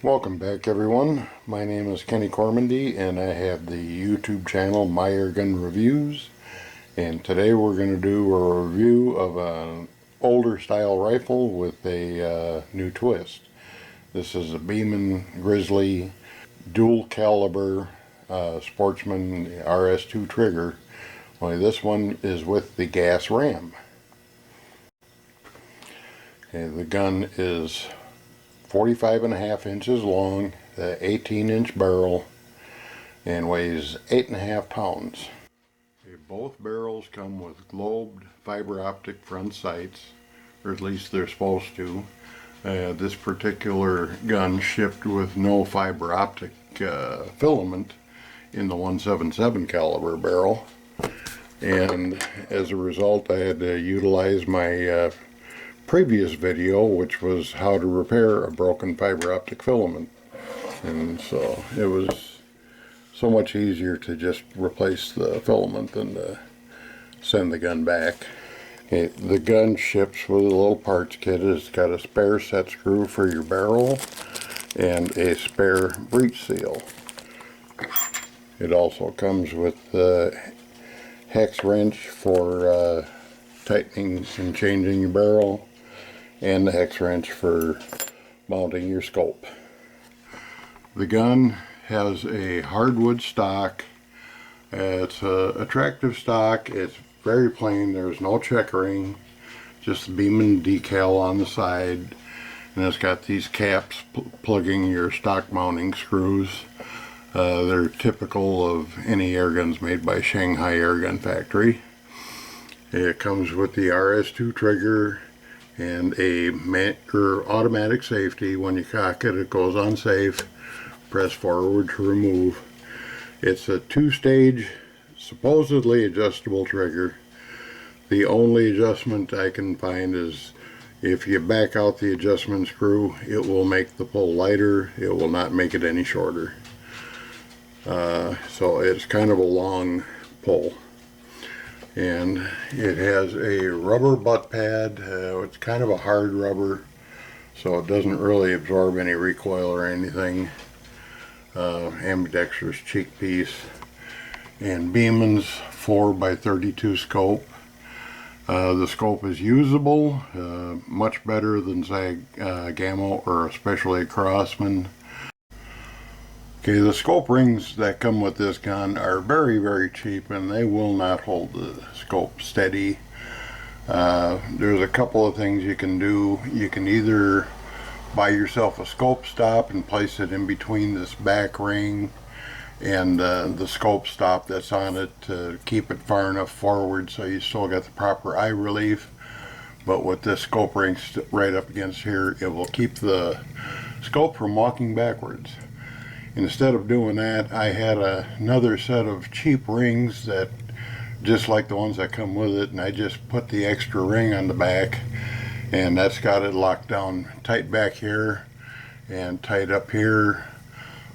Welcome back, everyone. My name is Kenny Cormandy and I have the YouTube channel My Airgun Reviews, and today we're going to do a review of an older style rifle with a new twist. This is a Beeman Grizzly dual caliber Sportsman RS2 trigger, only this one is with the gas ram. Okay, the gun is 45.5 inches long, 18-inch barrel, and weighs 8.5 pounds. Okay, both barrels come with globed fiber optic front sights, or at least they're supposed to. This particular gun shipped with no fiber optic filament in the 177 caliber barrel, and as a result I had to utilize my previous video, which was how to repair a broken fiber optic filament, and so it was so much easier to just replace the filament than to send the gun back. Okay, the gun ships with a little parts kit. It's got a spare set screw for your barrel and a spare breech seal. It also comes with a hex wrench for tightening and changing your barrel, and the hex wrench for mounting your scope. The gun has a hardwood stock. It's an attractive stock. It's very plain. There's no checkering, just the Beeman decal on the side, and it's got these caps plugging your stock mounting screws. They're typical of any airguns made by Shanghai Airgun Factory. It comes with the RS2 trigger and a automatic safety. When you cock it, it goes on safe. Press forward to remove. It's a two-stage, supposedly adjustable trigger. The only adjustment I can find is if you back out the adjustment screw, it will make the pull lighter. It will not make it any shorter. So it's kind of a long pull. And it has a rubber butt pad. It's kind of a hard rubber, so it doesn't really absorb any recoil or anything. Ambidextrous cheek piece, and Beeman's 4x32 scope. The scope is usable, much better than say Gamma or especially a Crossman. Okay, the scope rings that come with this gun are very cheap, and they will not hold the scope steady. There's a couple of things you can do. You can either buy yourself a scope stop and place it in between this back ring and the scope stop that's on it to keep it far enough forward so you still got the proper eye relief. But with this scope ring right up against here, it will keep the scope from walking backwards. Instead of doing that, I had another set of cheap rings that just like the ones that come with it, and I just put the extra ring on the back, and that's got it locked down tight back here and tight up here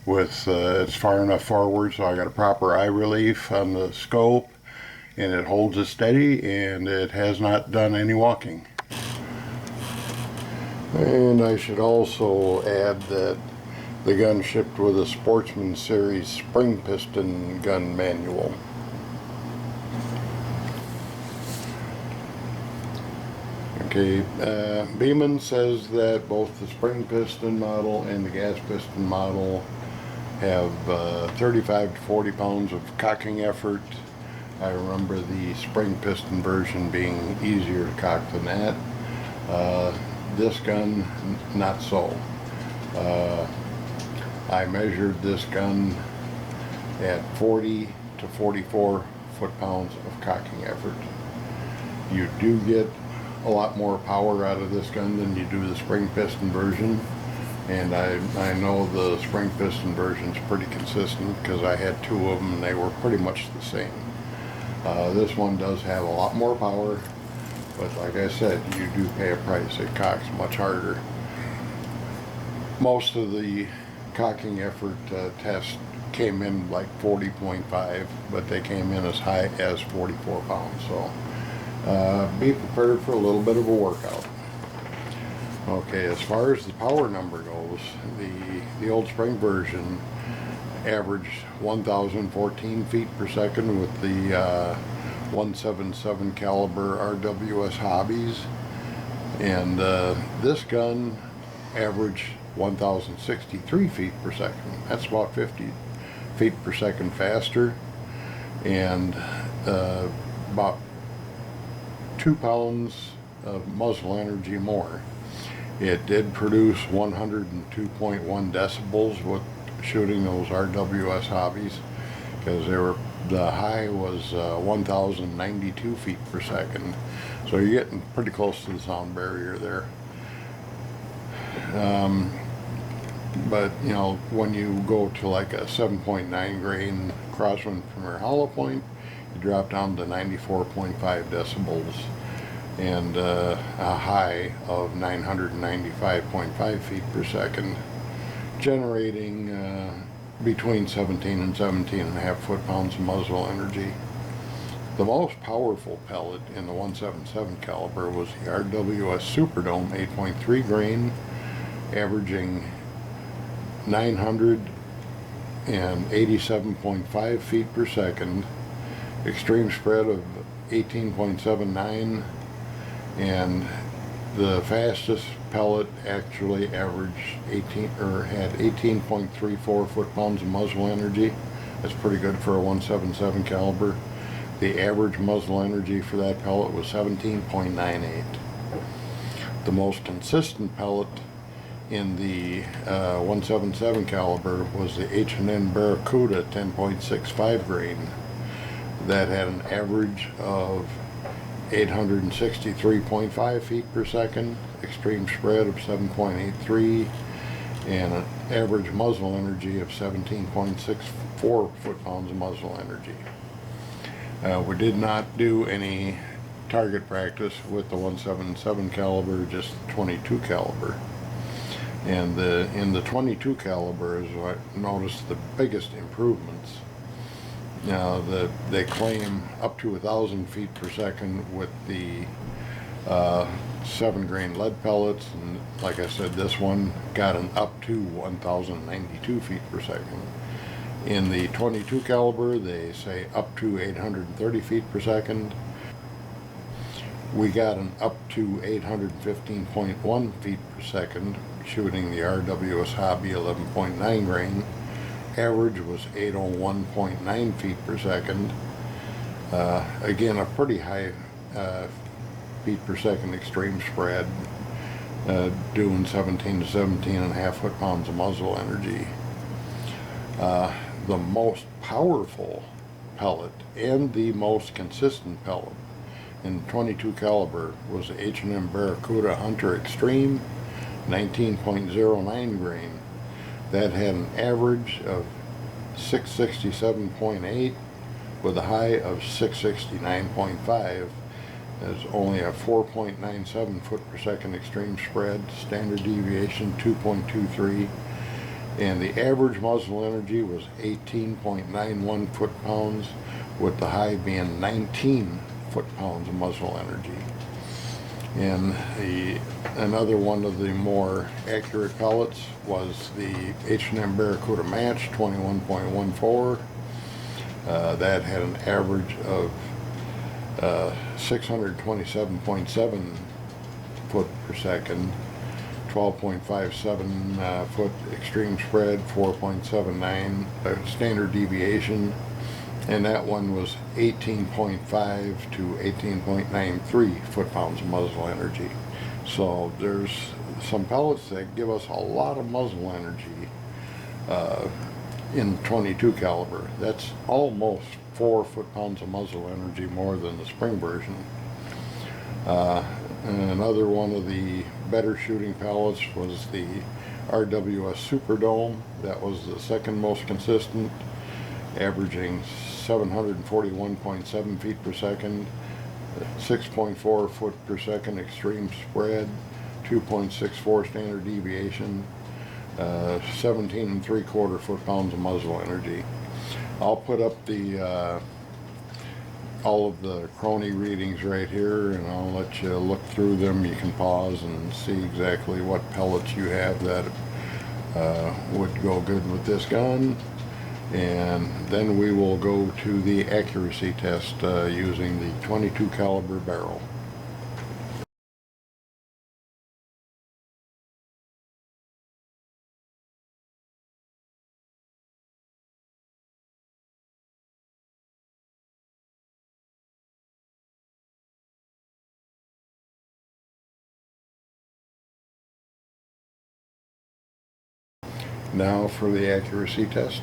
with it's far enough forward so I got a proper eye relief on the scope, and it holds it steady, and it has not done any walking. And I should also add that the gun shipped with a Sportsman Series spring piston gun manual. Okay, Beeman says that both the spring piston model and the gas piston model have 35 to 40 pounds of cocking effort. I remember the spring piston version being easier to cock than that. This gun, not so. I measured this gun at 40 to 44 foot-pounds of cocking effort. You do get a lot more power out of this gun than you do the spring piston version, and I know the spring piston version is pretty consistent because I had two of them and they were pretty much the same. This one does have a lot more power, but like I said, you do pay a price. It cocks much harder. Most of the cocking effort test came in like 40.5, but they came in as high as 44 pounds. So be prepared for a little bit of a workout. Okay, as far as the power number goes, the old spring version averaged 1,014 feet per second with the 177 caliber RWS hobbies, and this gun averaged 1,063 feet per second. That's about 50 feet per second faster, and about 2 pounds of muzzle energy more. It did produce 102.1 decibels with shooting those RWS hobbies, because the high was 1,092 feet per second. So you're getting pretty close to the sound barrier there. But you know, when you go to like a 7.9 grain crosswind from your hollow point, you drop down to 94.5 decibels and a high of 995.5 feet per second, generating between 17 and 17.5 foot-pounds of muzzle energy. The most powerful pellet in the 177 caliber was the RWS Superdome 8.3 grain, averaging 987.5 feet per second, extreme spread of 18.79, and the fastest pellet actually averaged had 18.34 foot-pounds of muzzle energy. That's pretty good for a 177 caliber. The average muzzle energy for that pellet was 17.98. The most consistent pellet in the 177 caliber was the H&N Barracuda 10.65 grain. That had an average of 863.5 feet per second, extreme spread of 7.83, and an average muzzle energy of 17.64 foot-pounds of muzzle energy. We did not do any target practice with the 177 caliber, just 22 caliber. And in the 22 caliber is what I noticed the biggest improvements. Now they claim up to 1,000 feet per second with the 7 grain lead pellets, and like I said, this one got an up to 1,092 feet per second. In the 22 caliber, they say up to 830 feet per second. We got an up to 815.1 feet per second shooting the RWS Hobby 11.9 grain. Average was 801.9 feet per second. Again, a pretty high feet per second extreme spread, doing 17 to 17.5 foot-pounds of muzzle energy. The most powerful pellet and the most consistent pellet in 22 caliber was the H&M Barracuda Hunter Extreme 19.09 grain. That had an average of 667.8 with a high of 669.5. There's only a 4.97 foot per second extreme spread, standard deviation 2.23, and the average muzzle energy was 18.91 foot-pounds, with the high being 19 foot-pounds of muzzle energy. And another one of the more accurate pellets was the H&M Barracuda Match 21.14. That had an average of 627.7 foot per second, 12.57 foot extreme spread, 4.79 standard deviation, and that one was 18.5 to 18.93 foot-pounds of muzzle energy. So there's some pellets that give us a lot of muzzle energy in 22 caliber. That's almost 4 foot-pounds of muzzle energy more than the spring version. And another one of the better shooting pellets was the RWS Superdome. That was the second most consistent, averaging 741.7 feet per second, 6.4 foot per second extreme spread, 2.64 standard deviation, 17 3/4 foot-pounds of muzzle energy. I'll put up the all of the Crony readings right here, and I'll let you look through them. You can pause and see exactly what pellets you have that would go good with this gun. And then we will go to the accuracy test using the 22 caliber barrel. Now for the accuracy test.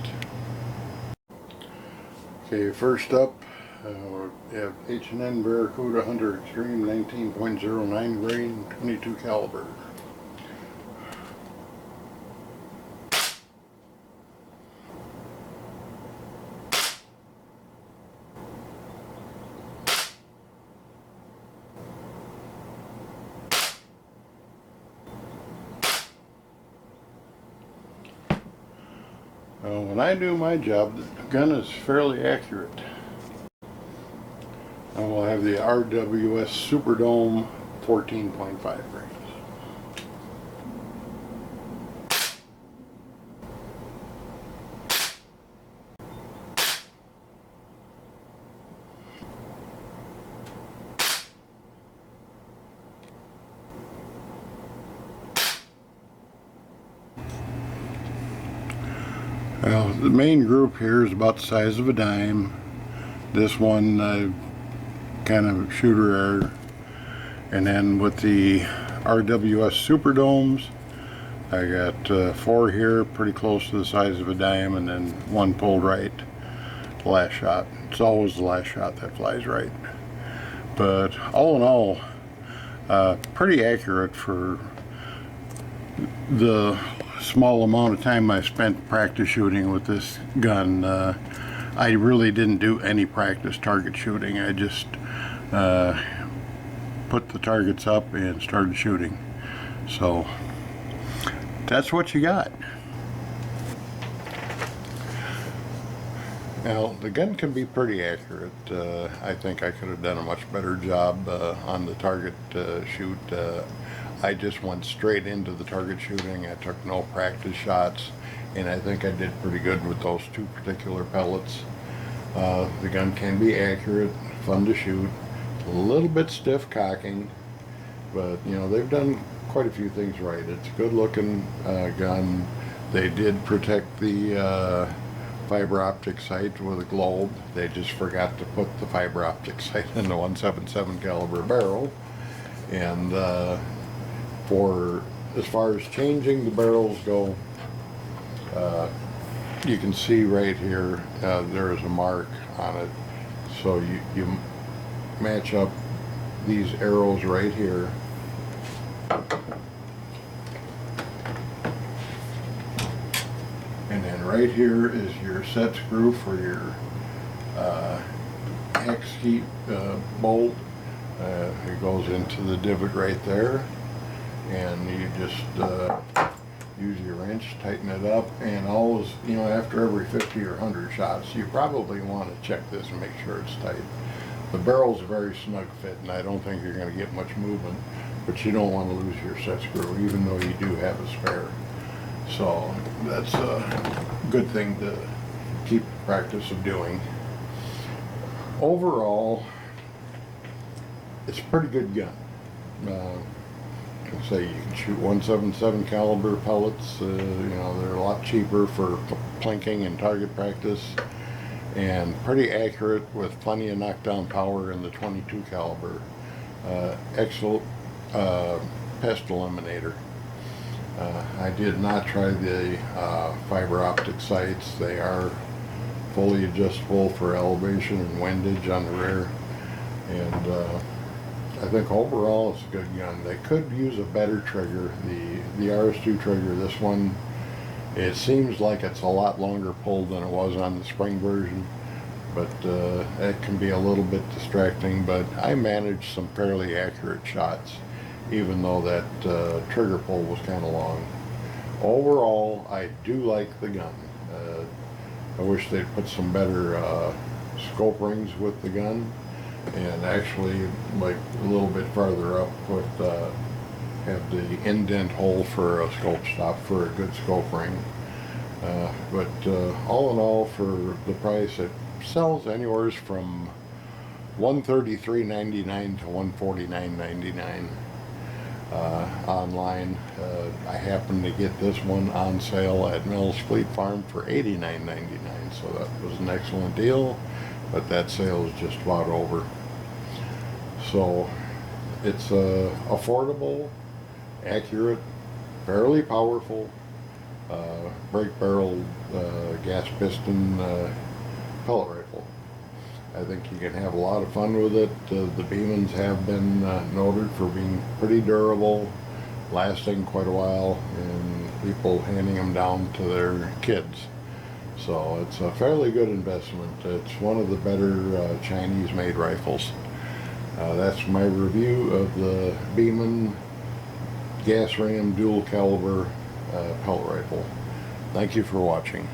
Okay, first up, we have H&N Barracuda Hunter Extreme 19.09 grain 22 caliber. When I do my job, the gun is fairly accurate. I will have the RWS Superdome 14.5 grains. Well, the main group here is about the size of a dime. This one kind of shooter error. And then with the RWS Superdomes, I got 4 here pretty close to the size of a dime, and then 1 pulled right. Last shot. It's always the last shot that flies right. But all in all, pretty accurate for the small amount of time I spent practice shooting with this gun. I really didn't do any practice target shooting. I just put the targets up and started shooting. So that's what you got. Now the gun can be pretty accurate. I think I could have done a much better job on the target shoot. I just went straight into the target shooting. I took no practice shots, and I think I did pretty good with those 2 particular pellets. The gun can be accurate, fun to shoot, a little bit stiff cocking, but you know, they've done quite a few things right. It's a good looking gun. They did protect the fiber optic sight with a globe. They just forgot to put the fiber optic sight in the 177 caliber barrel. And for as far as changing the barrels go, you can see right here there is a mark on it. So you match up these arrows right here. And then right here is your set screw for your hex heat bolt. It goes into the divot right there, and you just use your wrench, tighten it up, and always, you know, after every 50 or 100 shots, you probably want to check this and make sure it's tight. The barrel's a very snug fit, and I don't think you're going to get much movement, but you don't want to lose your set screw, even though you do have a spare. So that's a good thing to keep practice of doing. Overall, it's a pretty good gun. I'd say you can shoot 177 caliber pellets. You know, they're a lot cheaper for plinking and target practice, and pretty accurate with plenty of knockdown power in the 22 caliber. Excellent pest eliminator. I did not try the fiber optic sights. They are fully adjustable for elevation and windage on the rear, and I think overall it's a good gun. They could use a better trigger. The RS2 trigger, this one, it seems like it's a lot longer pull than it was on the spring version, but it can be a little bit distracting. But I managed some fairly accurate shots, even though that trigger pull was kind of long. overall, I do like the gun. I wish they'd put some better scope rings with the gun, and actually, like a little bit farther up, put have the indent hole for a scope stop for a good scope ring. But all in all, for the price, it sells anywhere from $133.99 to $149.99 online. I happened to get this one on sale at Mills Fleet Farm for $89.99, so that was an excellent deal, but that sale is just about over. So it's affordable, accurate, fairly powerful brake barrel gas piston pellet rifle. I think you can have a lot of fun with it. The Beemans have been noted for being pretty durable, lasting quite a while, and people handing them down to their kids. So it's a fairly good investment. It's one of the better Chinese-made rifles. That's my review of the Beeman gas ram dual caliber pellet rifle. Thank you for watching.